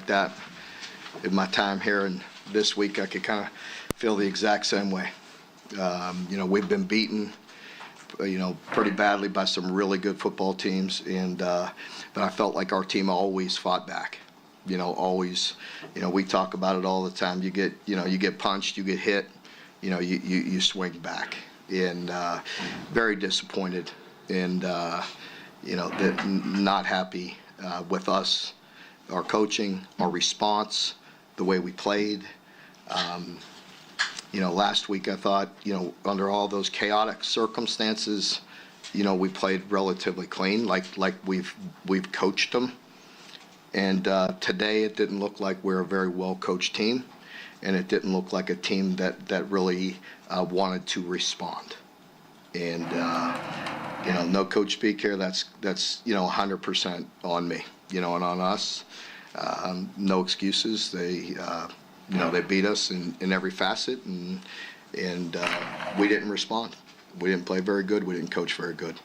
that. In my time here and this week, I could kind of feel the exact same way. We've been beaten, pretty badly by some really good football teams, but I felt like our team always fought back. Always, we talk about it all the time. You get punched, you get hit, you swing back, and very disappointed, and not happy with us, our coaching, our response, the way we played. Last week I thought, under all those chaotic circumstances, we played relatively clean, like we've coached them. And today it didn't look like we're a very well-coached team, and it didn't look like a team that really wanted to respond. And no coach speak here. That's 100% on me, and on us. No excuses. They beat us in every facet, and we didn't respond. We didn't play very good. We didn't coach very good,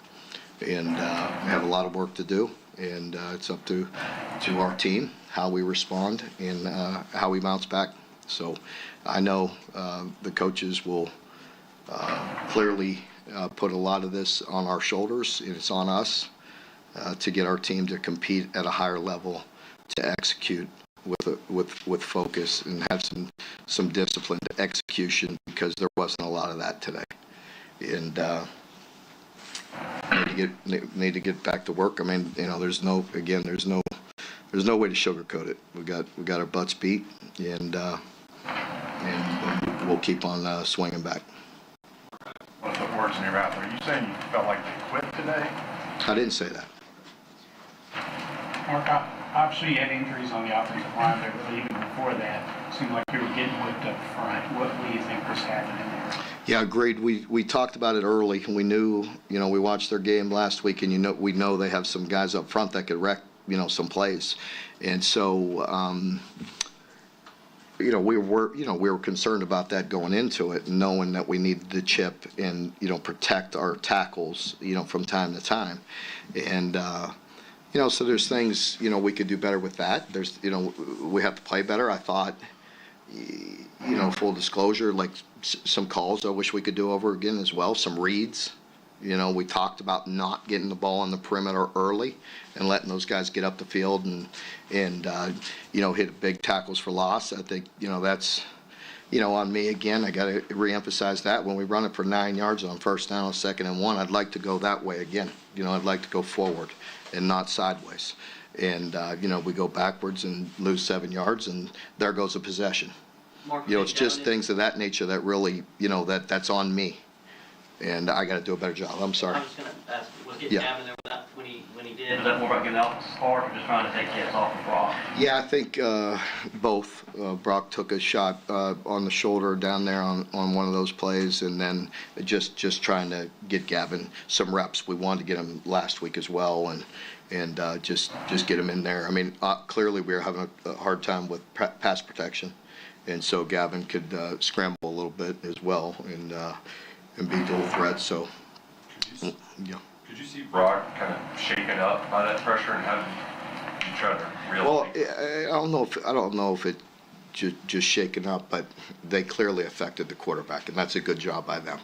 and we have a lot of work to do. And it's up to our team how we respond and how we bounce back. So I know the coaches will clearly put a lot of this on our shoulders, and it's on us to get our team to compete at a higher level, to execute with focus and have some disciplined execution, because there wasn't a lot of that today. And need to get back to work. I mean, there's no way to sugarcoat it. We got our butts beat, and we'll keep on swinging back. Want to put words in your mouth? Are you saying you felt like they quit today? I didn't say that. Mark, obviously you had injuries on the offensive line there, but even before that, it seemed like you were getting whipped up front. What do you think was happening there? Yeah, agreed. We talked about it early, and we knew, we watched their game last week, and we know they have some guys up front that could wreck, some plays. And so, we were concerned about that going into it, knowing that we needed to chip and, protect our tackles, from time to time. And, so there's things, we could do better with that. There's, we have to play better. I thought, full disclosure, like some calls I wish we could do over again as well, some reads. We talked about not getting the ball on the perimeter early and letting those guys get up the field and hit big tackles for loss. I think, that's, on me again. I got to reemphasize that when we run it for 9 yards on first down, 2nd and 1, I'd like to go that way again. I'd like to go forward and not sideways. And, we go backwards and lose 7 yards, and there goes a possession. It's just things of that nature that really, that's on me. And I got to do a better job. I'm sorry. I was going to ask, was getting Gavin there when he did? Was that more about getting out hard or just trying to take hits off of Brock? Yeah, I think both. Brock took a shot on the shoulder down there on one of those plays, and then just trying to get Gavin some reps. We wanted to get him last week as well, and just get him in there. I mean, clearly we were having a hard time with pass protection, and so Gavin could scramble a little bit as well and be dual threat. So, yeah. Could you see Brock kind of shaken up by that pressure, and how did you try to realize? Well, I don't know if it just shaken up, but they clearly affected the quarterback, and that's a good job by them,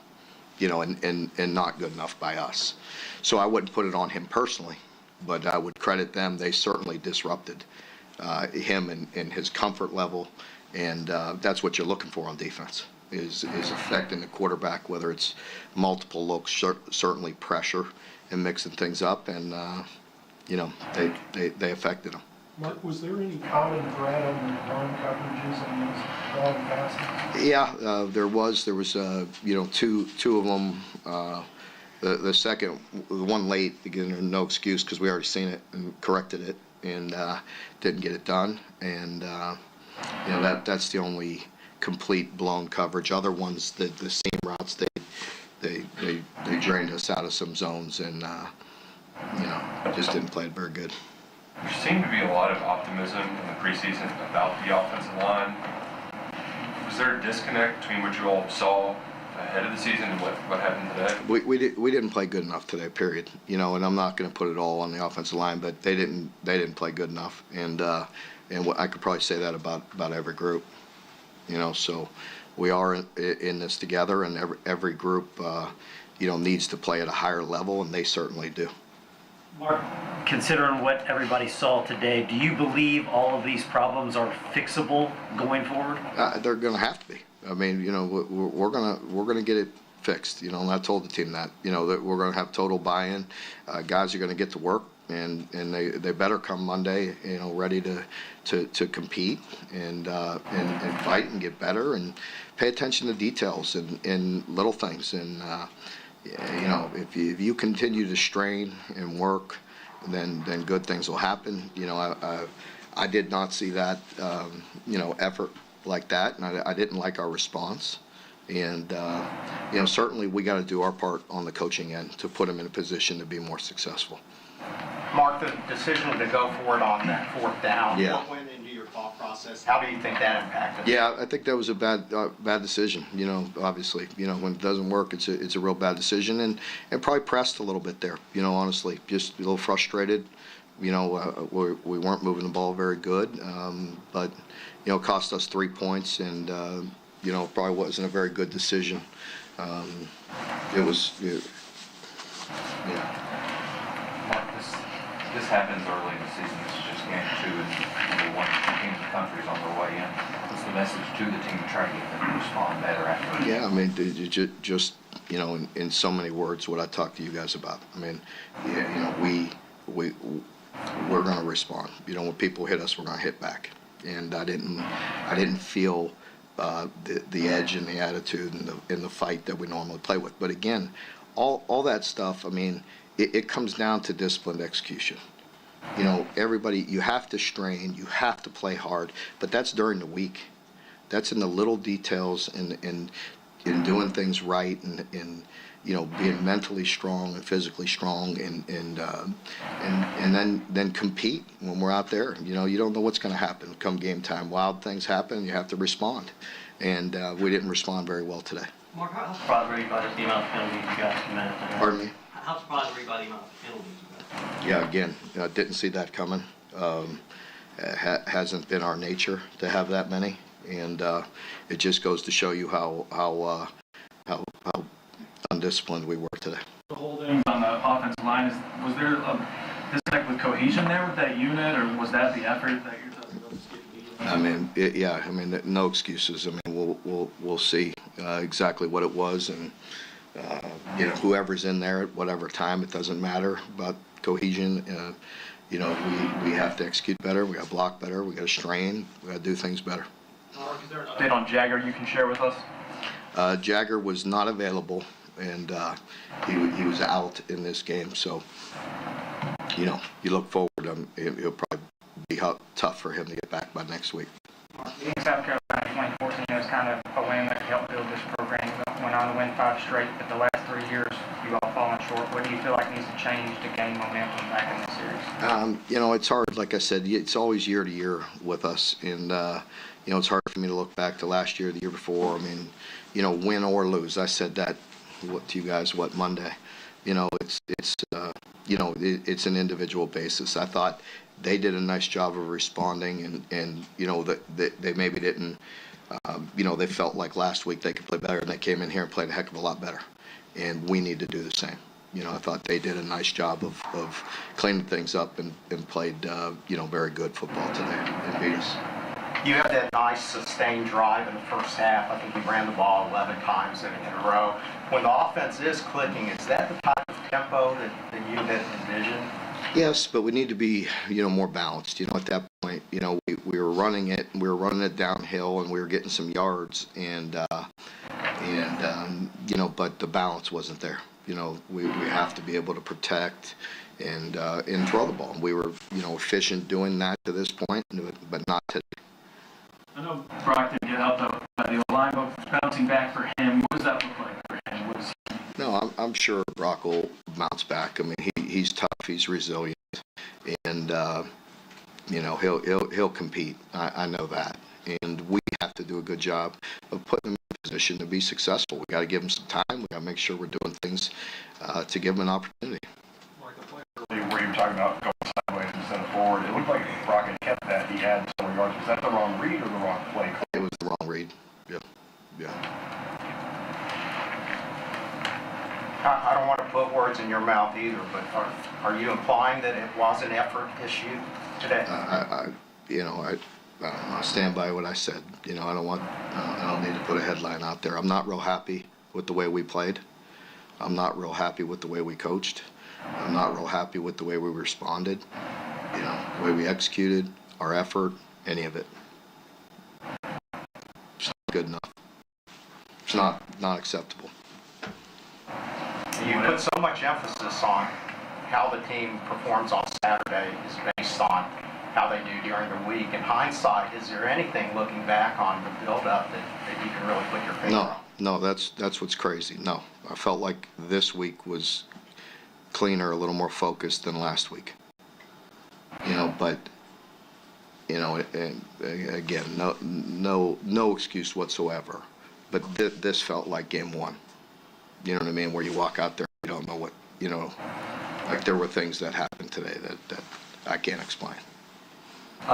and not good enough by us. So I wouldn't put it on him personally, but I would credit them. They certainly disrupted him and his comfort level, and that's what you're looking for on defense. Is affecting the quarterback, whether it's multiple looks, certainly pressure, and mixing things up, and they affected him. Mark, was there any common thread on the run coverages on those long passes? Yeah, there was two of them. The second, the one late, again, no excuse because we already seen it and corrected it, and didn't get it done, and that's the only complete blown coverage. Other ones, the seam routes, they drained us out of some zones, and just didn't play it very good. There seemed to be a lot of optimism in the preseason about the offensive line. Was there a disconnect between what you all saw ahead of the season and what happened today? We didn't play good enough today, period. And I'm not going to put it all on the offensive line, but they didn't play good enough, and I could probably say that about every group. So we are in this together, and every group needs to play at a higher level, and they certainly do. Mark, considering what everybody saw today, do you believe all of these problems are fixable going forward? They're going to have to be. I mean, we're gonna get it fixed. And I told the team that that we're going to have total buy-in. Guys are going to get to work, and they better come Monday, ready to compete and fight and get better and pay attention to details and little things. And if you continue to strain and work, then good things will happen. I did not see that effort like that, and I didn't like our response. And certainly we got to do our part on the coaching end to put them in a position to be more successful. Mark, the decision to go for it on that fourth down. Yeah. What went into your thought process? How do you think that impacted? Yeah, I think that was a bad decision. Obviously, when it doesn't work, it's a real bad decision, and probably pressed a little bit there. Honestly, just a little frustrated. We weren't moving the ball very good, but it cost us 3 points, and probably wasn't a very good decision. It was. Mark, this happens early in the season. This is just game 2, and number 1 team in the country is on their way in. What's the message to the team to try to get them to respond better after? Yeah, I mean, just in so many words, what I talked to you guys about. I mean, we're going to respond. When people hit us, we're going to hit back. And I didn't feel the edge and the attitude and the fight that we normally play with. But again, all that stuff. I mean, it comes down to disciplined execution. Everybody, you have to strain, you have to play hard, but that's during the week. That's in the little details and in doing things right and being mentally strong and physically strong and then compete when we're out there. You don't know what's going to happen come game time. Wild things happen. You have to respond, and we didn't respond very well today. Mark, how surprised were you by the amount of penalties you guys committed today? Pardon me? How surprised were you by the amount of penalties you guys? Yeah, again, didn't see that coming. Hasn't been our nature to have that many, and it just goes to show you how undisciplined we were today. The holdings on the offensive line, was there a disconnect with cohesion there with that unit, or was that the effort that you're talking about? I mean, no excuses. I mean, we'll see exactly what it was, and whoever's in there at whatever time, it doesn't matter about cohesion. We have to execute better. We got to block better. We got to strain. We got to do things better. Mark, is there an update on Jagger you can share with us? Jagger was not available, and he was out in this game. So, you look forward. It'll probably be tough for him to get back by next week. Being South Carolina 2014 is kind of a win that helped build this program. You went on to win 5 straight, but the last 3 years you all fallen short. What do you feel like needs to change to gain momentum back in this series? It's hard. Like I said, it's always year to year with us, and it's hard for me to look back to last year, the year before. I mean, win or lose. I said that to you guys Monday. It's an individual basis. I thought they did a nice job of responding, and that they maybe didn't. They felt like last week they could play better, and they came in here and played a heck of a lot better. And we need to do the same. I thought they did a nice job of cleaning things up and played very good football today and beat us. You had that nice sustained drive in the first half. I think you ran the ball 11 times in a row. When the offense is clicking, is that the type of tempo that you had envisioned? Yes, but we need to be, more balanced. At that point, we were running it downhill, and we were getting some yards, but the balance wasn't there. We have to be able to protect and throw the ball. We were, efficient doing that to this point, but not today. I know Brock didn't get help by the line, but bouncing back for him, what does that look like for him? No, I'm sure Brock will bounce back. I mean, he's tough, he's resilient, and he'll compete. I know that, and we have to do a good job of putting him in a position to be successful. We got to give them some time. We got to make sure we're doing things to give them an opportunity. Like the play earlier where you were talking about going sideways instead of forward, it looked like Brockett kept that. He had several yards. Was that the wrong read or the wrong play? It was the wrong read. Yeah. I don't want to put words in your mouth either, but are you implying that it was an effort issue today? I stand by what I said. I don't need to put a headline out there. I'm not real happy with the way we played. I'm not real happy with the way we coached. I'm not real happy with the way we responded. The way we executed, our effort, any of it. It's not good enough. It's not acceptable. You put so much emphasis on how the team performs on Saturday is based on how they do during the week. In hindsight, is there anything looking back on the build-up that you can really put your finger on? No, that's what's crazy. No, I felt like this week was cleaner, a little more focused than last week. But and again, no excuse whatsoever. But this felt like game one. You know what I mean? Where you walk out there, you don't know what, like there were things that happened today that I can't explain.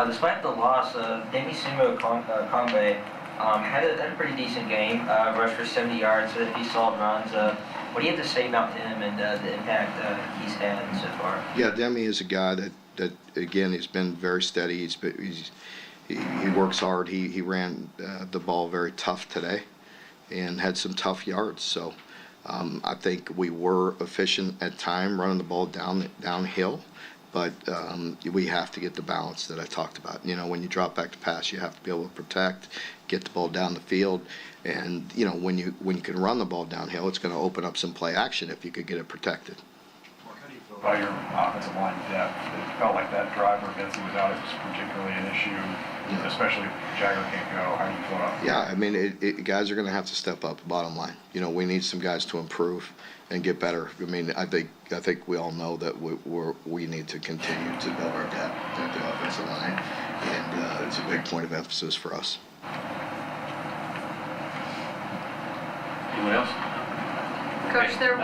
Despite the loss, Demi Combe had a pretty decent game, rushed for 70 yards, had a few solid runs. What do you have to say about him and the impact he's had so far? Yeah, Demi is a guy that again, he's been very steady. He works hard. He ran the ball very tough today and had some tough yards. So I think we were efficient at time running the ball downhill, but we have to get the balance that I talked about. When you drop back to pass, you have to be able to protect, get the ball down the field, and when you can run the ball downhill, it's going to open up some play action if you could get it protected. Mark, how do you feel about your offensive line depth? It felt like that drive where Vincey was out, it was particularly an issue, especially if Jagger can't go. How do you feel about that? Yeah, I mean, guys are going to have to step up. Bottom line, we need some guys to improve and get better. I mean, I think we all know that we need to continue to build our depth at the offensive line, and it's a big point of emphasis for us. Anyone else? Coach, there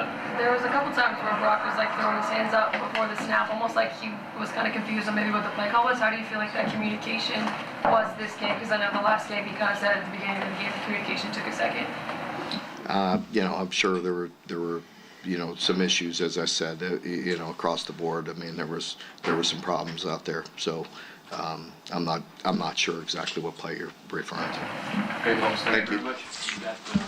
was a couple times where Brock was like throwing his hands up before the snap, almost like he was kind of confused on maybe what the play call was. How do you feel like that communication was this game? Because I know the last game he kind of said at the beginning of the game the communication took a second. I'm sure there were some issues, as I said, across the board. I mean, there were some problems out there. So I'm not sure exactly what play you're referring to. Okay, folks, thank you Thank very much.